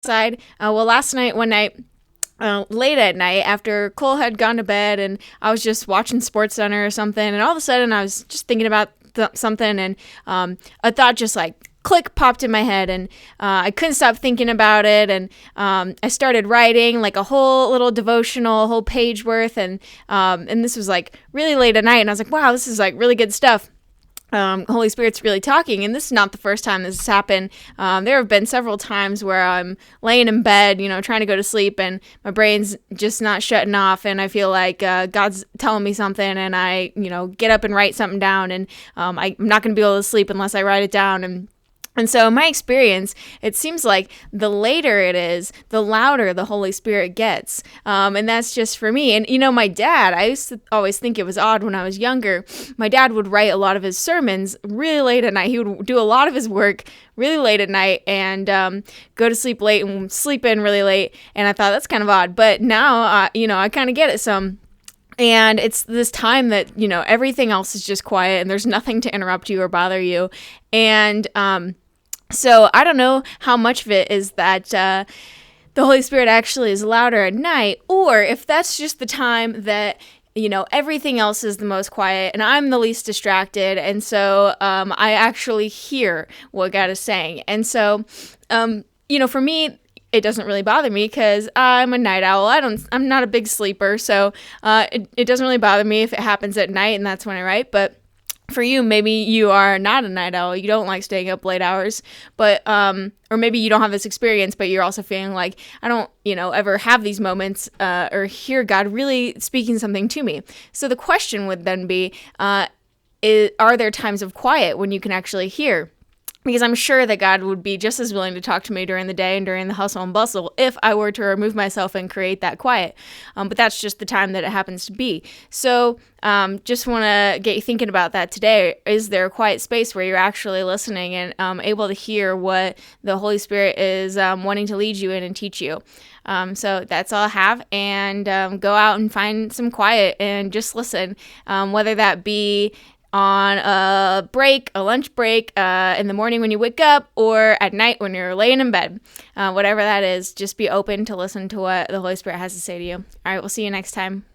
outside. Last night, one night, late at night, after Cole had gone to bed and I was just watching Sports Center or something, and all of a sudden I was just thinking about something, and a thought just like click popped in my head, and I couldn't stop thinking about it, and I started writing like a whole little devotional, a whole page worth, and this was like really late at night, and I was like, wow, this is like really good stuff. Holy Spirit's really talking, and this is not the first time this has happened. There have been several times where I'm laying in bed, trying to go to sleep, and my brain's just not shutting off, and I feel like God's telling me something, and I, get up and write something down, and I'm not going to be able to sleep unless I write it down, and so in my experience, it seems like the later it is, the louder the Holy Spirit gets. And that's just for me. And, my dad, I used to always think it was odd when I was younger. My dad would write a lot of his sermons really late at night. He would do a lot of his work really late at night and go to sleep late and sleep in really late. And I thought that's kind of odd. But now, I kind of get it some. And it's this time that, everything else is just quiet and there's nothing to interrupt you or bother you. And so I don't know how much of it is that the Holy Spirit actually is louder at night, or if that's just the time that, everything else is the most quiet and I'm the least distracted. And so I actually hear what God is saying. And so, for me, it doesn't really bother me because I'm a night owl. I'm not a big sleeper. So it doesn't really bother me if it happens at night and that's when I write. But for you, maybe you are not a night owl. You don't like staying up late hours, but or maybe you don't have this experience, but you're also feeling like I don't, ever have these moments or hear God really speaking something to me. So the question would then be, are there times of quiet when you can actually hear? Because I'm sure that God would be just as willing to talk to me during the day and during the hustle and bustle if I were to remove myself and create that quiet. But that's just the time that it happens to be. So just want to get you thinking about that today. Is there a quiet space where you're actually listening and able to hear what the Holy Spirit is wanting to lead you in and teach you? So that's all I have. And go out and find some quiet and just listen, whether that be on a lunch break, in the morning when you wake up, or at night when you're laying in bed. Whatever that is, just be open to listen to what the Holy Spirit has to say to you. All right, we'll see you next time.